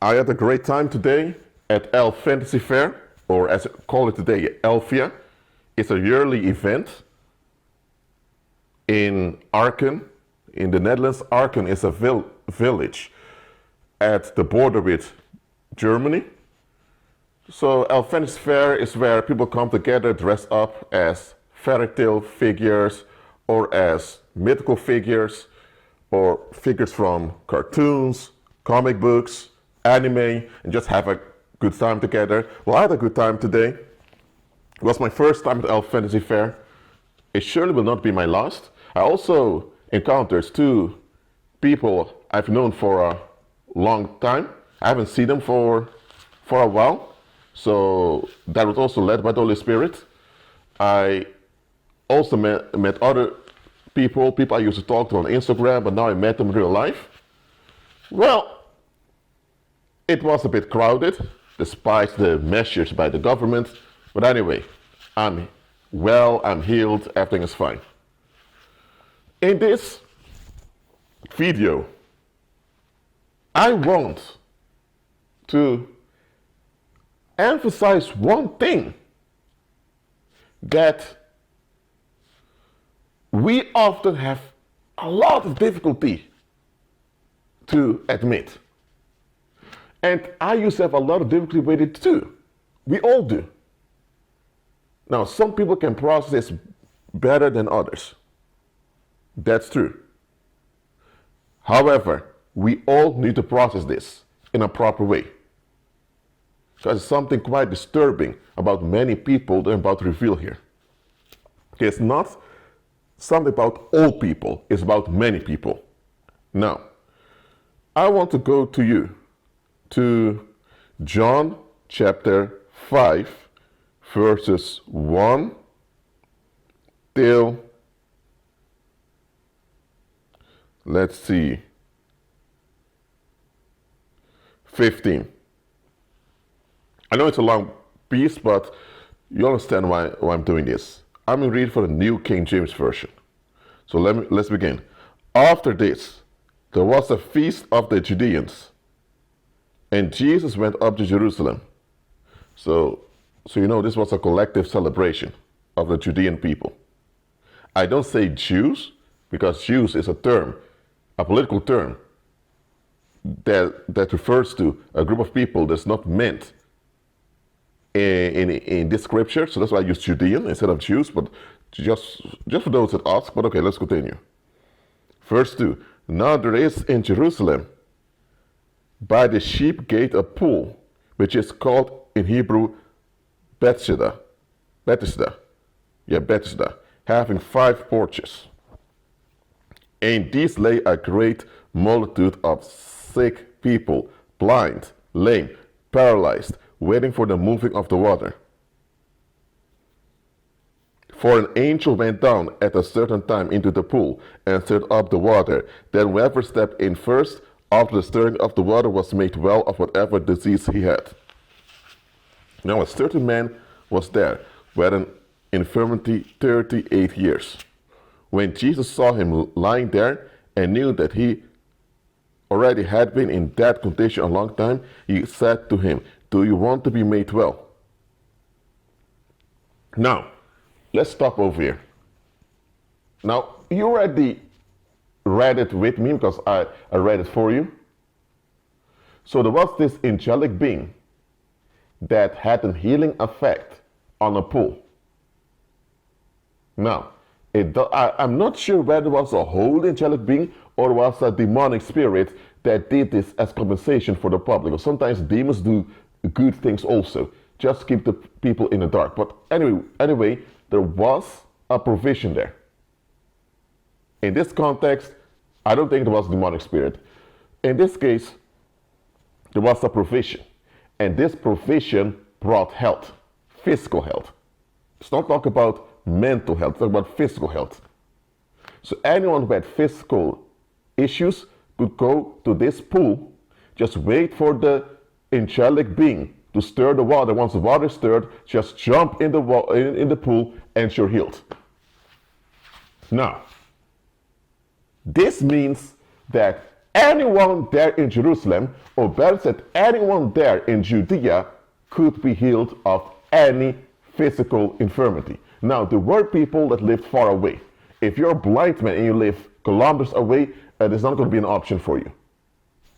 I had a great time today at Elf Fantasy Fair, or as I call it today, Elfia. It's a yearly event in Arken, in the Netherlands. Arken is a village at the border with Germany. So Elf Fantasy Fair is where people come together dressed up as fairy tale figures or as mythical figures or figures from cartoons, comic books, anime, and just have a good time together. Well, I had a good time today. It was my first time at Elf Fantasy Fair. It surely will not be my last. I also encountered two people I've known for a long time. I haven't seen them for a while. So that was also led by the Holy Spirit. I also met other people I used to talk to on Instagram, but now I met them in real life. Well, it was a bit crowded, despite the measures by the government. But anyway, I'm well, I'm healed, everything is fine. In this video, I want to emphasize one thing that we often have a lot of difficulty to admit. And I used to have a lot of difficulty with it too. We all do. Now, some people can process this better than others. That's true. However, we all need to process this in a proper way. Because it's something quite disturbing about many people that I'm about to reveal here. Okay, it's not something about all people, it's about many people. Now, I want to go to you, to John chapter 5, verses 1 till, let's see, 15. I know it's a long piece, but you understand why I'm doing this. I'm going to read for the New King James Version. So let's begin. After this, there was a feast of the Judeans, and Jesus went up to Jerusalem. So you know this was a collective celebration of the Judean people. I don't say Jews, because Jews is a term, a political term, that refers to a group of people that's not meant in this scripture, so that's why I use Judean instead of Jews, but just for those that ask. But okay, let's continue. Verse 2. Now there is in Jerusalem by the sheep gate a pool, which is called in Hebrew Bethesda, having 5 porches. In these lay a great multitude of sick people, blind, lame, paralyzed, waiting for the moving of the water. For an angel went down at a certain time into the pool and stirred up the water. Then whoever stepped in first after the stirring of the water was made well of whatever disease he had. Now a certain man was there, with an infirmity 38 years. When Jesus saw him lying there and knew that he already had been in that condition a long time, he said to him, "Do you want to be made well?" Now, let's stop over here. Now, you already read it with me because I read it for you. So there was this angelic being that had a healing effect on a pool. Now, I'm not sure whether it was a holy angelic being or it was a demonic spirit that did this as compensation for the public. Or sometimes demons do good things also, just keep the people in the dark. But anyway, there was a provision there. In this context, I don't think there was a demonic spirit. In this case, there was a provision. And this provision brought health, physical health. It's not talk about mental health, it's talk about physical health. So anyone who had physical issues could go to this pool, just wait for the angelic being to stir the water. Once the water is stirred, just jump in the pool and you're healed. Now, this means that anyone there in Jerusalem, or better said, anyone there in Judea could be healed of any physical infirmity. Now, there were people that lived far away. If you're a blind man and you live kilometers away, there's not going to be an option for you.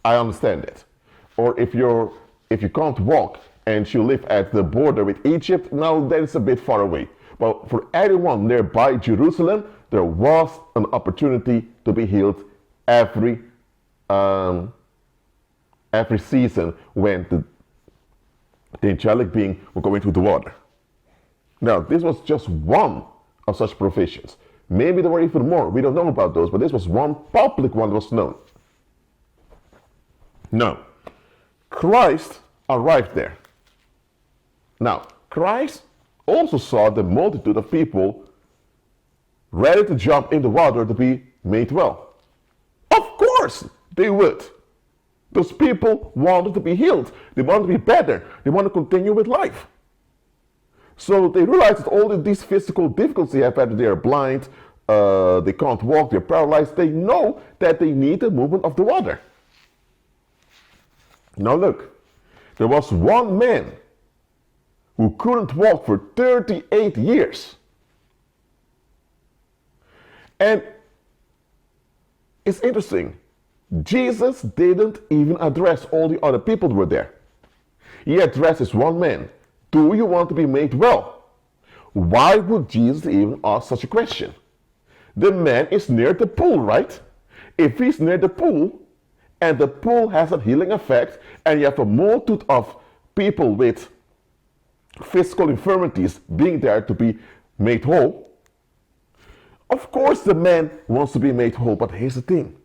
I understand it. Or if you can't walk and you live at the border with Egypt, now that is a bit far away. But for anyone nearby Jerusalem, there was an opportunity to be healed every season when the angelic being will go into the water. Now, this was just one of such provisions. Maybe there were even more. We don't know about those, but this was one public one that was known. Now, Christ arrived there. Now, Christ also saw the multitude of people ready to jump in the water to be made well. Of course they would. Those people wanted to be healed. They wanted to be better. They want to continue with life. So they realized that all of these physical difficulties they have, whether they are blind, they can't walk, they're paralyzed, they know that they need the movement of the water. Now look, there was one man who couldn't walk for 38 years. And it's interesting. Jesus didn't even address all the other people that were there. He addressed this one man. Do you want to be made well? Why would Jesus even ask such a question? The man is near the pool, right? If he's near the pool, and the pool has a healing effect, and you have a multitude of people with physical infirmities being there to be made whole, of course the man wants to be made whole. But here's the thing.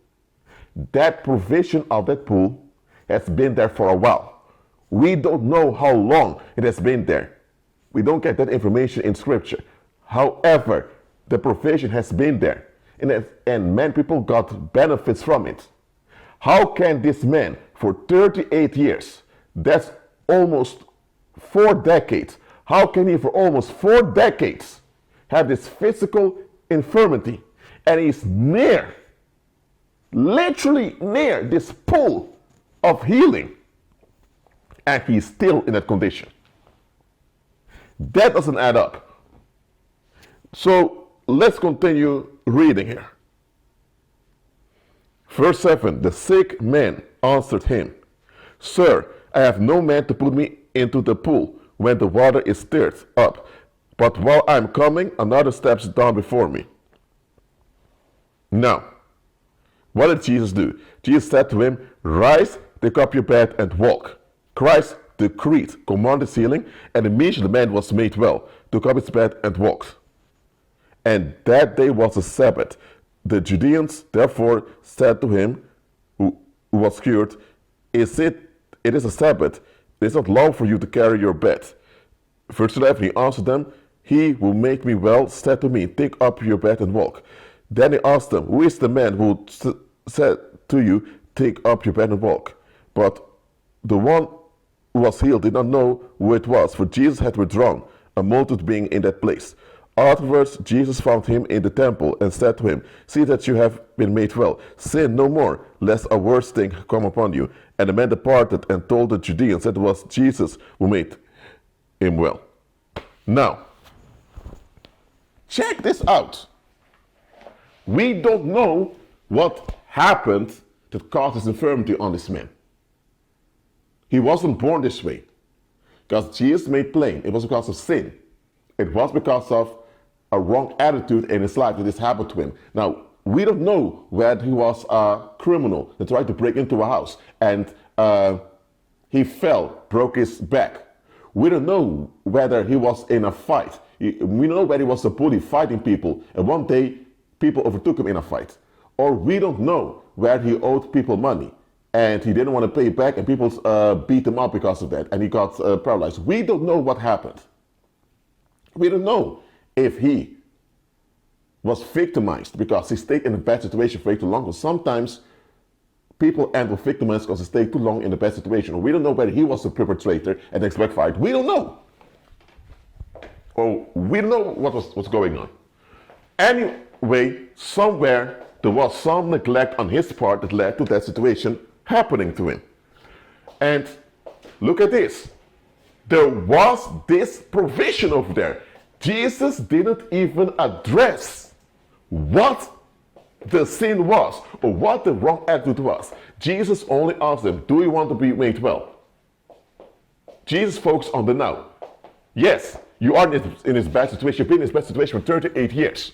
That provision of that pool has been there for a while. We don't know how long it has been there. We don't get that information in Scripture. However, the provision has been there, and many people got benefits from it. How can this man, for 38 years, that's almost 4 decades, how can he for almost 4 decades have this physical infirmity, and he's near, literally near this pool of healing, and he's still in that condition? That doesn't add up. So let's continue reading here. Verse 7, the sick man answered him, Sir, I have no man to put me into the pool when the water is stirred up, but while I am coming, another steps down before me. Now, what did Jesus do? Jesus said to him, Rise, take up your bed and walk. Christ decreed, commanded healing, and immediately the man was made well, took up his bed and walked. And that day was a Sabbath. The Judeans therefore said to him, who was cured, It is a Sabbath. It is not law for you to carry your bed. Verse 11, he answered them, He who made me well said to me, Take up your bed and walk. Then he asked them, Who is the man who said to you, Take up your bed and walk? But the one who was healed did not know who it was, for Jesus had withdrawn, a multitude being in that place. Afterwards, Jesus found him in the temple and said to him, See that you have been made well. Sin no more, lest a worse thing come upon you. And the man departed and told the Judeans that it was Jesus who made him well. Now, check this out. We don't know what happened that caused this infirmity on this man. He wasn't born this way. Because Jesus made plain, it was because of sin. It was because of a wrong attitude in his life that this happened to him. Now, we don't know whether he was a criminal that tried to break into a house and he fell, broke his back. We don't know whether he was in a fight. We don't know whether he was a bully fighting people and one day people overtook him in a fight. Or we don't know whether he owed people money and he didn't want to pay back and people beat him up because of that and he got paralyzed. We don't know what happened. We don't know if he was victimized because he stayed in a bad situation for too long. Because sometimes people end up victimized because they stay too long in a bad situation. We don't know whether he was the perpetrator and it's backfired. We don't know. Or we don't know what was going on. Anyway, somewhere there was some neglect on his part that led to that situation happening to him. And look at this. There was this provision over there. Jesus didn't even address what the sin was or what the wrong attitude was. Jesus only asked them, do you want to be made well? Jesus focused on the now. Yes, you are in this bad situation. You've been in this bad situation for 38 years.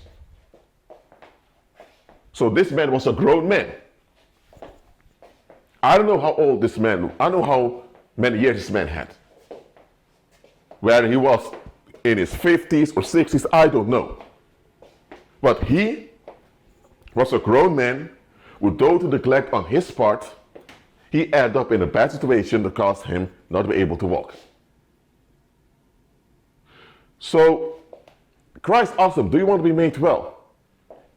So this man was a grown man. I don't know how old this man, I don't know how many years this man had. Whether he was in his 50s or 60s, I don't know. But he was a grown man with total neglect on his part. He ended up in a bad situation that caused him not to be able to walk. So Christ asked him, do you want to be made well?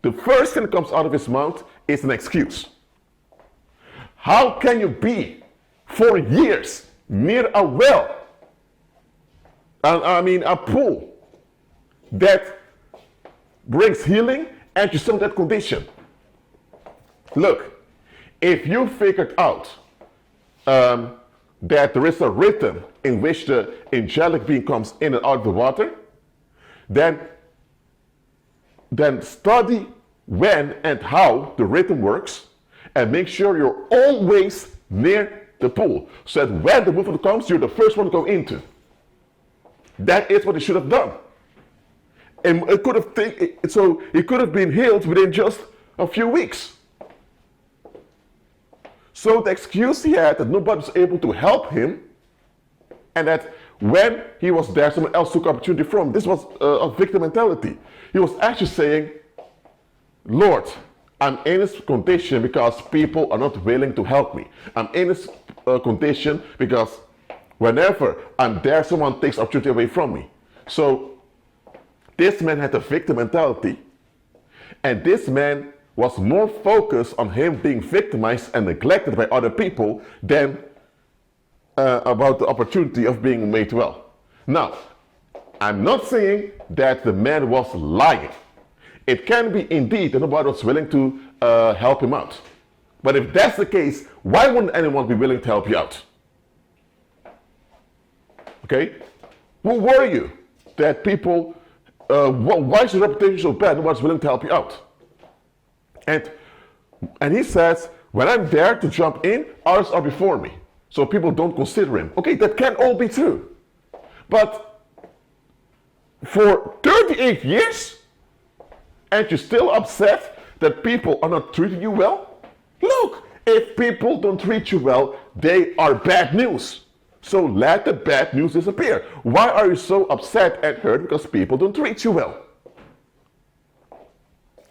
The first thing that comes out of his mouth is an excuse. How can you be for years near a well? A pool that brings healing and you're still in that condition? Look, if you figured out that there is a rhythm in which the angelic being comes in and out of the water, then study when and how the rhythm works and make sure you're always near the pool so that when the movement comes, you're the first one to go into. That is what he should have done. And it could have been healed within just a few weeks. So the excuse he had that nobody was able to help him, and that when he was there, someone else took opportunity from him. This was a victim mentality. He was actually saying, Lord, I'm in this condition because people are not willing to help me. I'm in this condition because whenever I'm there, someone takes opportunity away from me. So this man had a victim mentality, and this man was more focused on him being victimized and neglected by other people than about the opportunity of being made well. Now, I'm not saying that the man was lying. It can be indeed that nobody was willing to help him out. But if that's the case, why wouldn't anyone be willing to help you out? Okay? Who were you that people, why is your reputation so bad? Nobody's willing to help you out. And he says, when I'm there to jump in, others are before me. So people don't consider him. Okay, that can all be true. But for 38 years, and you're still upset that people are not treating you well? Look, if people don't treat you well, they are bad news. So let the bad news disappear. Why are you so upset and hurt because people don't treat you well?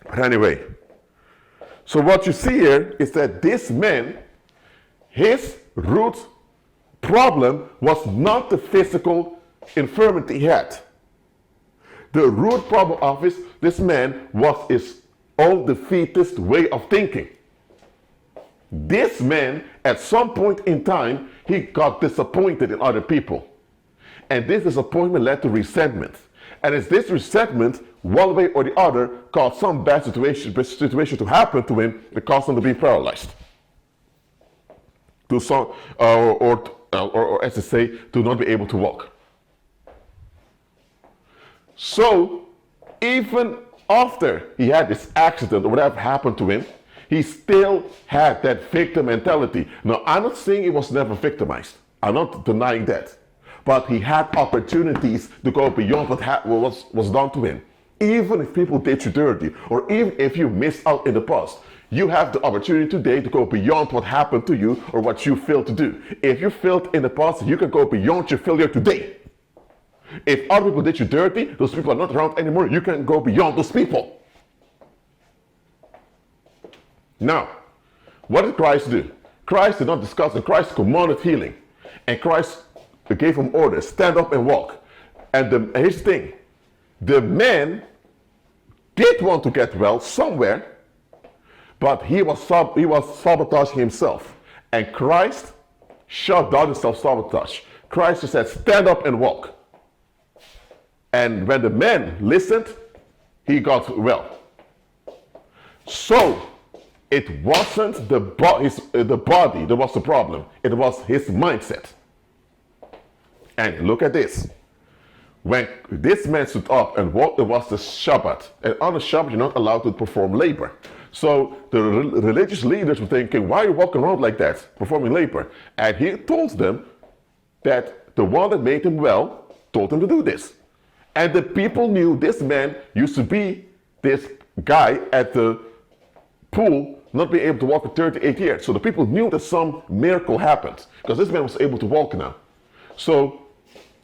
But anyway, so what you see here is that this man, his root problem was not the physical infirmity he had. The root problem of this man was his own defeatist way of thinking. This man, at some point in time, he got disappointed in other people. And this disappointment led to resentment. And it's this resentment, one way or the other, caused some bad situation to happen to him that caused him to be paralyzed. Or as they say, to not be able to walk. So, even after he had this accident or whatever happened to him, he still had that victim mentality. Now, I'm not saying he was never victimized. I'm not denying that. But he had opportunities to go beyond what was done to him. Even if people did you dirty, or even if you missed out in the past, you have the opportunity today to go beyond what happened to you or what you failed to do. If you failed in the past, you can go beyond your failure today. If other people did you dirty, those people are not around anymore, you can go beyond those people. Now, what did Christ do? Christ did not discuss, and Christ commanded healing. And Christ gave him orders, stand up and walk. And here's the thing, the man did want to get well somewhere, but he was sabotaging himself. And Christ shut down the self-sabotage. Christ just said, stand up and walk. And when the man listened, he got well. So, It wasn't the body that was the problem. It was his mindset. And look at this. When this man stood up and walked, it was the Shabbat. And on the Shabbat, you're not allowed to perform labor. So the religious leaders were thinking, why are you walking around like that, performing labor? And he told them that the one that made him well told him to do this. And the people knew this man used to be this guy at the pool, not being able to walk for 38 years. So the people knew that some miracle happened, because this man was able to walk now. So,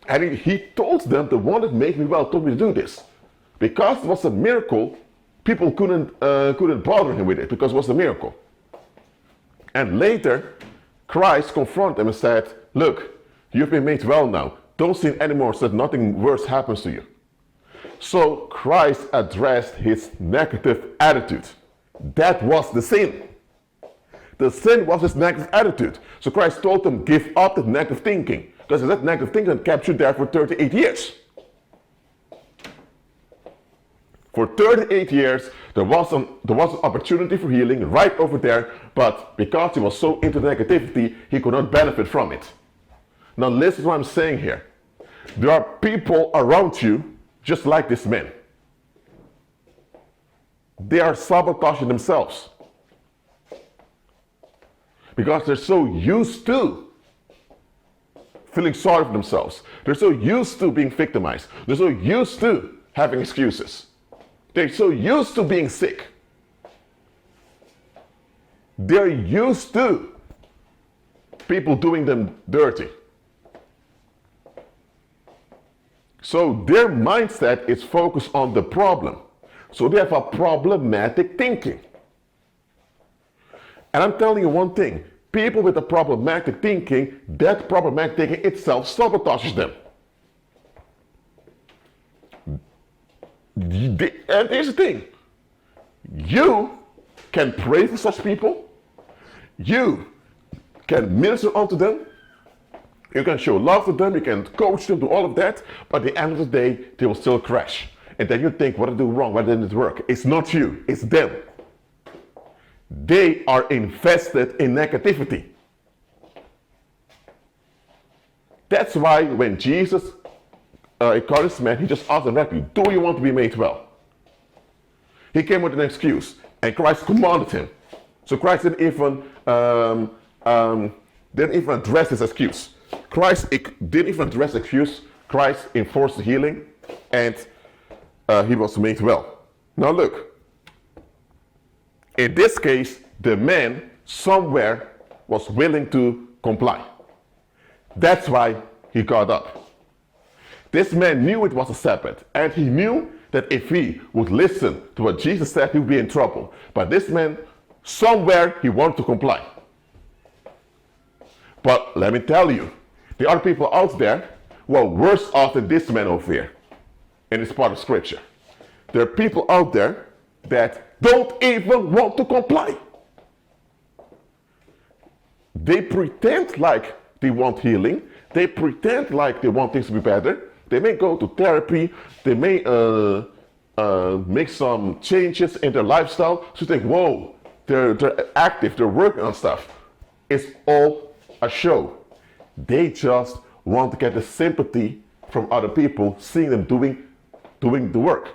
and he told them, the one that made me well told me to do this. Because it was a miracle, people couldn't bother him with it, because it was a miracle. And later, Christ confronted them and said, look, you've been made well now. Don't sin anymore so that nothing worse happens to you. So Christ addressed his negative attitude. That was the sin. The sin was his negative attitude. So Christ told them, give up the negative thinking. Because that negative thinking kept you there for 38 years. For 38 years, there was an opportunity for healing right over there, but because he was so into negativity, he could not benefit from it. Now listen to what I'm saying here. There are people around you just like this man. They are sabotaging themselves. Because they're so used to feeling sorry for themselves. They're so used to being victimized. They're so used to having excuses. They're so used to being sick. They're used to people doing them dirty. So their mindset is focused on the problem. So they have a problematic thinking. And I'm telling you one thing, people with a problematic thinking, that problematic thinking itself sabotages them. And here's the thing, you can pray for such people, you can minister unto them, you can show love to them, you can coach them, do all of that, but at the end of the day, they will still crash. And then you think, what did I do wrong? Why didn't it work? It's not you, it's them. They are invested in negativity. That's why when Jesus encouraged this man, he just asked him directly, do you want to be made well? He came with an excuse, and Christ commanded him. So Christ didn't even address his excuse. Christ didn't even address the excuse. Christ enforced the healing, and he was made well. Now look, in this case, the man somewhere was willing to comply. That's why he got up. This man knew it was a Sabbath, and he knew that if he would listen to what Jesus said, he would be in trouble. But this man, somewhere, he wanted to comply. But let me tell you, there are people out there who are worse off than this man over here. And it's part of Scripture. There are people out there that don't even want to comply. They pretend like they want healing. They pretend like they want things to be better. They may go to therapy. They may make some changes in their lifestyle. So you think, whoa, they're active, they're working on stuff. It's all a show. They just want to get the sympathy from other people, seeing them doing the work.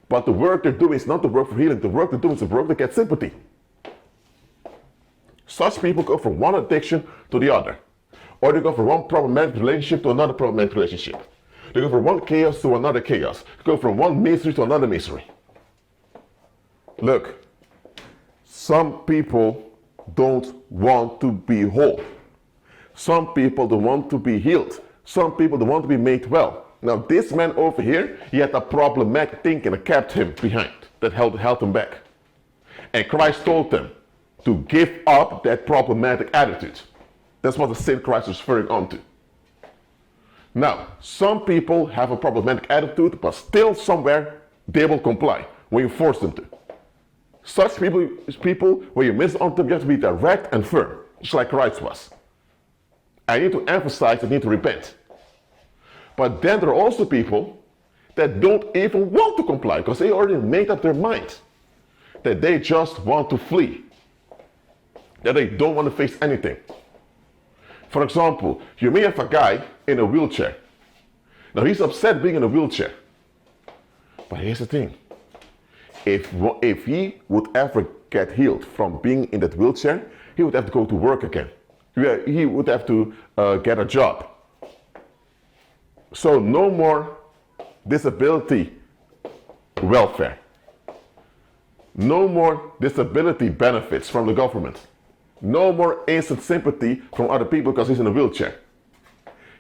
But the work they're doing is not the work for healing. The work they're doing is the work to get sympathy. Such people go from one addiction to the other. Or they go from one problematic relationship to another problematic relationship. They go from one chaos to another chaos. They go from one misery to another misery. Look, some people don't want to be whole. Some people don't want to be healed. Some people don't want to be made well. Now this man over here, he had a problematic thinking that kept him behind, that held him back. And Christ told them to give up that problematic attitude. That's what the sin Christ is referring on to. Now, some people have a problematic attitude, but still somewhere they will comply when you force them to. Such people, when you miss on them, you have to be direct and firm, just like Christ was. I need to emphasize they need to repent. But then there are also people that don't even want to comply because they already made up their mind. that they just want to flee, that they don't want to face anything. For example, you may have a guy in a wheelchair. Now he's upset being in a wheelchair. But here's the thing. If he would ever get healed from being in that wheelchair, he would have to go to work again. He would have to get a job. So no more disability welfare. No more disability benefits from the government. No more instant sympathy from other people because he's in a wheelchair.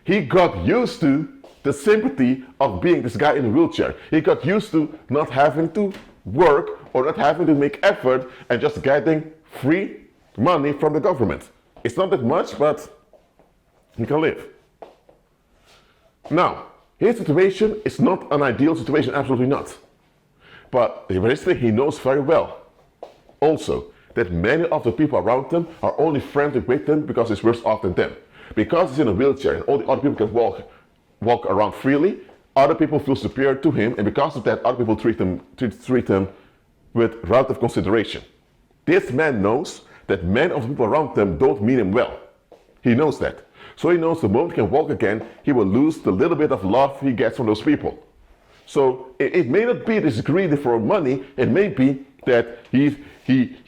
He got used to the sympathy of being this guy in a wheelchair. He got used to not having to work or not having to make effort and just getting free money from the government. It's not that much, but he can live. Now, his situation is not an ideal situation, absolutely not. But realistically, he knows very well also that many of the people around him are only friendly with him because he's worse off than them. Because he's in a wheelchair and all the other people can walk around freely, other people feel superior to him, and because of that, other people treat him with relative consideration. This man knows that many of the people around him don't mean him well. He knows that. So he knows the moment he can walk again, he will lose the little bit of love he gets from those people. So it may not be this greedy for money, it may be that he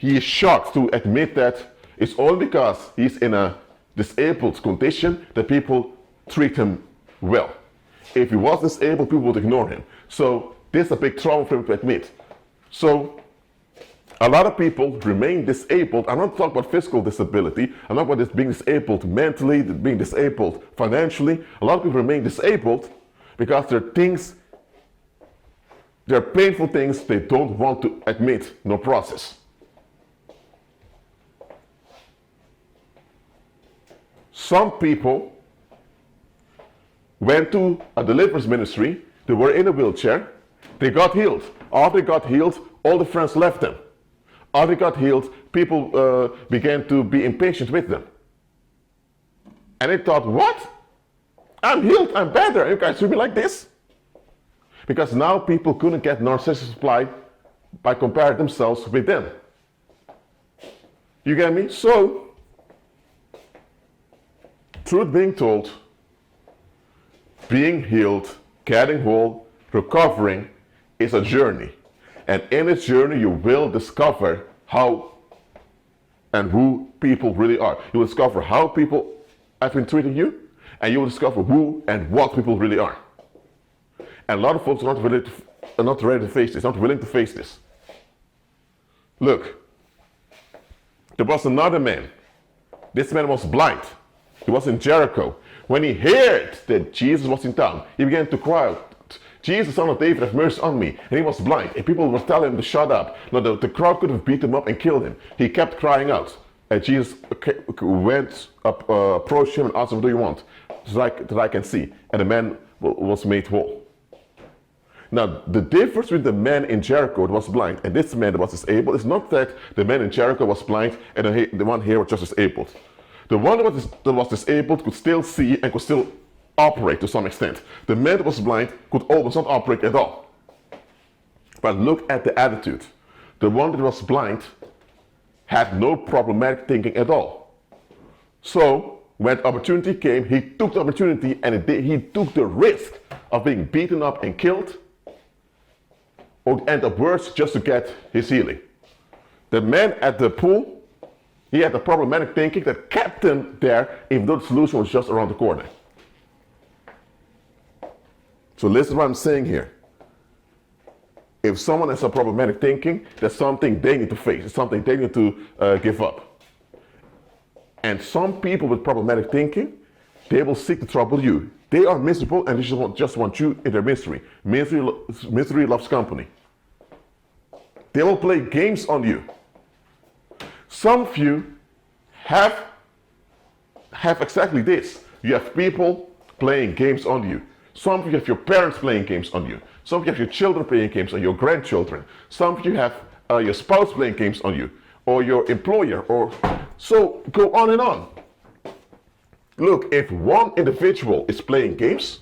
is shocked to admit that it's only because he's in a disabled condition that people treat him well. If he was disabled, people would ignore him. So this is a big trauma for him to admit. So a lot of people remain disabled. I'm not talking about physical disability. I'm not about this being disabled mentally, being disabled financially. A lot of people remain disabled because there are painful things they don't want to admit nor process. Some people went to a deliverance ministry, they were in a wheelchair, they got healed. After they got healed, all the friends left them. After they got healed, people began to be impatient with them. And they thought, what? I'm healed, I'm better, you guys should be like this? Because now people couldn't get narcissistic supply by comparing themselves with them. You get me? So, truth being told, being healed, getting whole, recovering is a journey. And in this journey, you will discover how and who people really are. You will discover how people have been treating you, and you will discover who and what people really are. And a lot of folks are not ready to face this, not willing to face this. Look, there was another man. This man was blind. He was in Jericho. When he heard that Jesus was in town, he began to cry out, Jesus, son of David, have mercy on me. And he was blind. And people were telling him to shut up. No, the crowd could have beat him up and killed him. He kept crying out. And Jesus went up, approached him and asked him, what do you want? That I can see. And the man was made whole. Now, the difference with the man in Jericho that was blind and this man that was disabled is not that the man in Jericho was blind and the one here was just disabled. The one that was disabled could still see and could still operate to some extent. The man that was blind could almost not operate at all. But look at the attitude. The one that was blind had no problematic thinking at all. So, when opportunity came, he took the opportunity and he took the risk of being beaten up and killed, or end up worse, just to get his healing. The man at the pool, he had a problematic thinking that kept him there, even though the solution was just around the corner. So listen to what I'm saying here. If someone has a problematic thinking, that's something they need to face. It's something they need to give up. And some people with problematic thinking, they will seek to trouble you. They are miserable and they just want you in their misery. Misery loves company. They will play games on you. Some of you have exactly this. You have people playing games on you. Some of you have your parents playing games on you. Some of you have your children playing games on your grandchildren. Some of you have your spouse playing games on you, or your employer, or so go on and on. Look, if one individual is playing games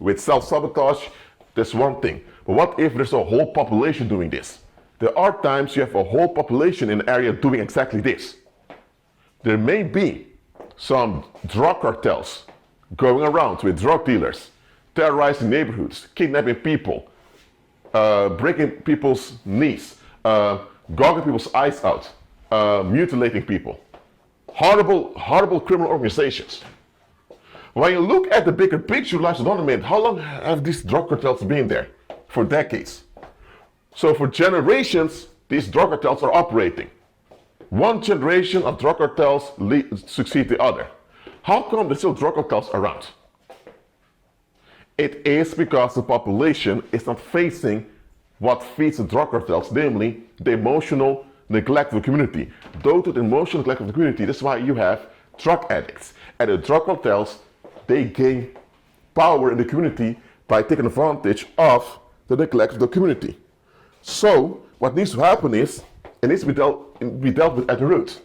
with self-sabotage, that's one thing. But what if there's a whole population doing this? There are times you have a whole population in an area doing exactly this. There may be some drug cartels going around with drug dealers, terrorizing neighborhoods, kidnapping people, breaking people's knees, gouging people's eyes out, mutilating people. Horrible, horrible criminal organizations. When you look at the bigger picture, life is on how long have these drug cartels been there? For decades. So for generations, these drug cartels are operating. One generation of drug cartels succeed the other. How come there's still drug cartels around? It is because the population is not facing what feeds the drug cartels, namely the emotional neglect of the community. Due to the emotional neglect of the community, that's why you have drug addicts. And the drug cartels, they gain power in the community by taking advantage of the neglect of the community. So what needs to happen is, it needs to be dealt with at the root.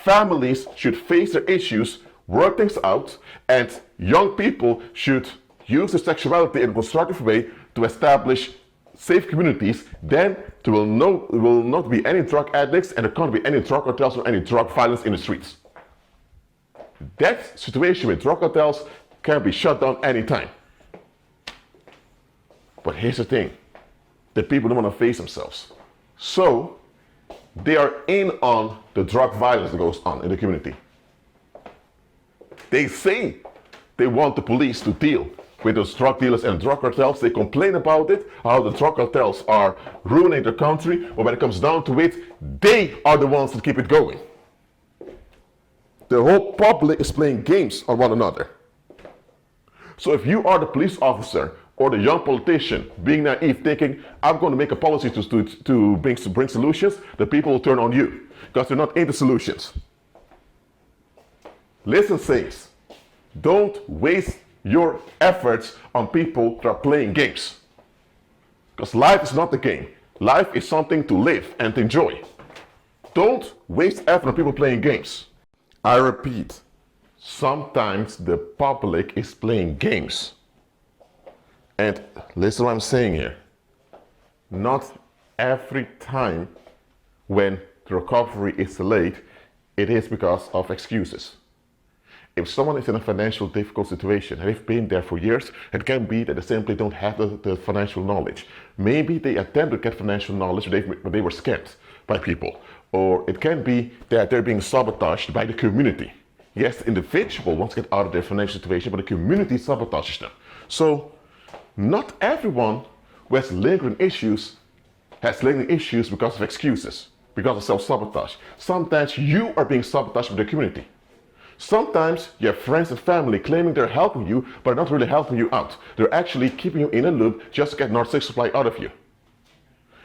Families should face their issues, work things out, and young people should use their sexuality in a constructive way to establish safe communities. Then there will not be any drug addicts, and there can't be any drug cartels or any drug violence in the streets. That situation with drug cartels can be shut down anytime. But here's the thing, the people don't want to face themselves. So they are in on the drug violence that goes on in the community. They say they want the police to deal with those drug dealers and drug cartels. They complain about it, how the drug cartels are ruining the country, but when it comes down to it, they are the ones that keep it going. The whole public is playing games on one another. So if you are the police officer or the young politician being naive, thinking, I'm going to make a policy to bring solutions, the people will turn on you because they're not into solutions. Listen, saints, don't waste your efforts on people that are playing games. Because life is not a game. Life is something to live and to enjoy. Don't waste effort on people playing games. I repeat, sometimes the public is playing games. And listen to what I'm saying here. Not every time when the recovery is delayed, it is because of excuses. If someone is in a financial difficult situation and they've been there for years, it can be that they simply don't have the financial knowledge. Maybe they attempt to get financial knowledge, but they were scammed by people. Or it can be that they're being sabotaged by the community. Yes, the individual wants to get out of their financial situation, but the community sabotages them. So not everyone who has lingering issues has lingering issues because of excuses, because of self-sabotage. Sometimes you are being sabotaged by the community. Sometimes you have friends and family claiming they're helping you, but not really helping you out. They're actually keeping you in a loop just to get narcissistic supply out of you.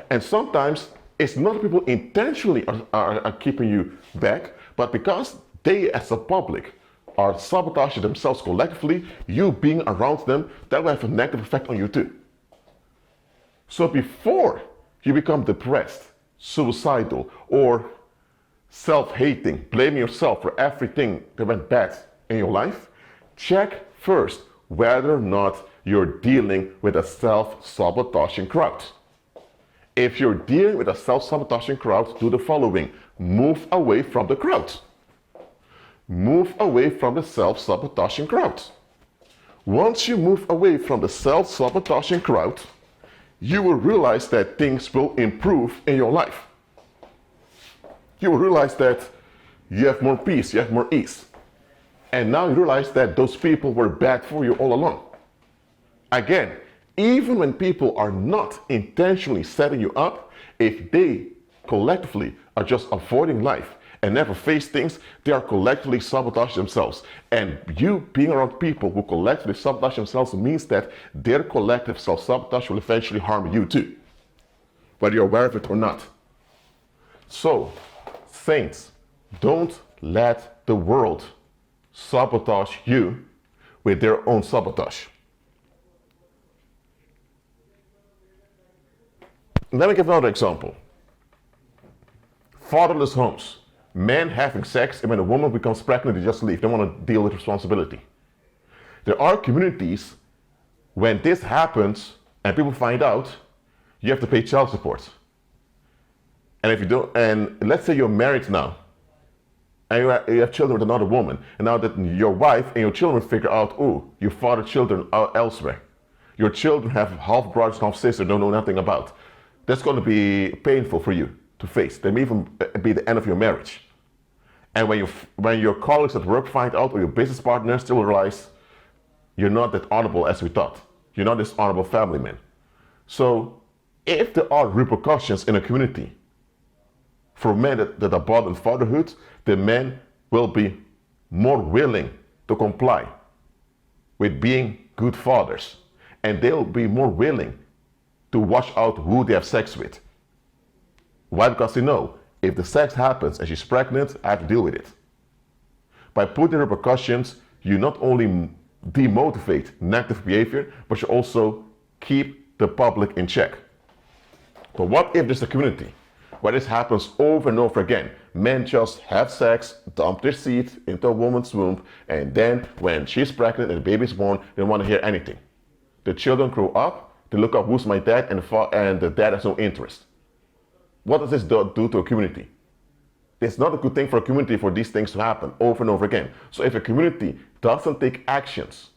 And sometimes it's not people intentionally are keeping you back, but because they as a public are sabotaging themselves collectively, you being around them, that will have a negative effect on you too. So before you become depressed, suicidal, or self-hating, blaming yourself for everything that went bad in your life, check first whether or not you're dealing with a self-sabotaging crowd. If you're dealing with a self-sabotaging crowd, do the following. Move away from the crowd. Move away from the self-sabotaging crowd. Once you move away from the self-sabotaging crowd, you will realize that things will improve in your life. You will realize that you have more peace, you have more ease. And now you realize that those people were bad for you all along. Again, even when people are not intentionally setting you up, if they collectively are just avoiding life and never face things, they are collectively sabotaging themselves. And you being around people who collectively sabotage themselves means that their collective self-sabotage will eventually harm you too, whether you're aware of it or not. So, saints, don't let the world sabotage you with their own sabotage. Let me give another example. Fatherless homes. Men having sex, and when a woman becomes pregnant, they just leave. They want to deal with responsibility. There are communities, when this happens and people find out, you have to pay child support. And if you don't, and let's say you're married now, and you have children with another woman, and now that your wife and your children figure out, oh, you fathered children elsewhere. Your children have half brothers, half sisters, don't know nothing about. That's going to be painful for you to face. That may even be the end of your marriage. And when your colleagues at work find out, or your business partners still realize you're not that honorable as we thought. You're not this honorable family man. So if there are repercussions in a community for men that abandon fatherhood, the men will be more willing to comply with being good fathers. And they'll be more willing to watch out who they have sex with. Why? Because they know, if the sex happens and she's pregnant, I have to deal with it. By putting repercussions, you not only demotivate negative behavior, but you also keep the public in check. But what if there's a community where this happens over and over again? Men just have sex, dump their seed into a woman's womb, and then when she's pregnant and the baby's born, they don't want to hear anything. The children grow up, they look up who's my dad, and the dad has no interest. What does this do to a community? It's not a good thing for a community for these things to happen over and over again. So if a community doesn't take actions,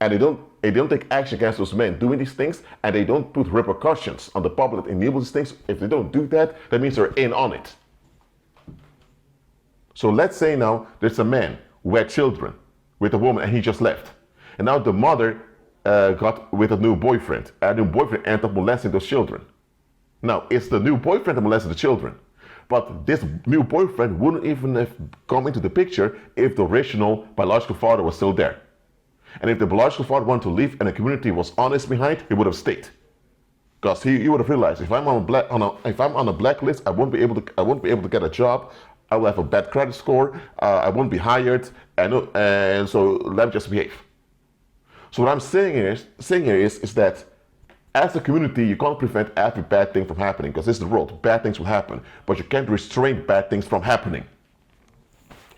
and they don't take action against those men doing these things, and they don't put repercussions on the public that enable these things, if they don't do that, that means they're in on it. So let's say now there's a man who had children with a woman and he just left. And now the mother got with a new boyfriend, and the new boyfriend ended up molesting those children. Now, it's the new boyfriend that molested the children. But this new boyfriend wouldn't even have come into the picture if the original biological father was still there. And if the biological father wanted to leave and the community was honest behind, he would have stayed. Because he would have realized, if I'm on a blacklist, I won't be able to get a job. I will have a bad credit score. I won't be hired. And so let me just behave. So what I'm saying here is that as a community, you can't prevent every bad thing from happening, because this is the world. Bad things will happen, but you can't restrain bad things from happening.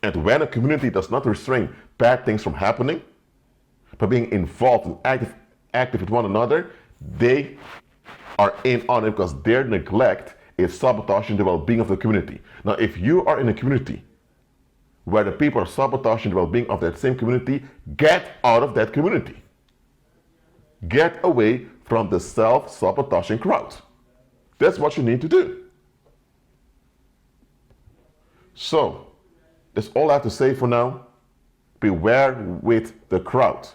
And when a community does not restrain bad things from happening, by being involved and active with one another, they are in on it, because their neglect is sabotaging the well-being of the community. Now, if you are in a community where the people are sabotaging the well-being of that same community, get out of that community. Get away from the self-sabotaging crowd. That's what you need to do. So, that's all I have to say for now. Beware with the crowd,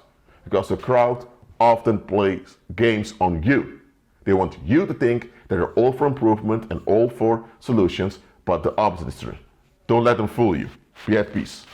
because the crowd often plays games on you. They want you to think that they're all for improvement and all for solutions, but the opposite is true. Don't let them fool you. Be at peace.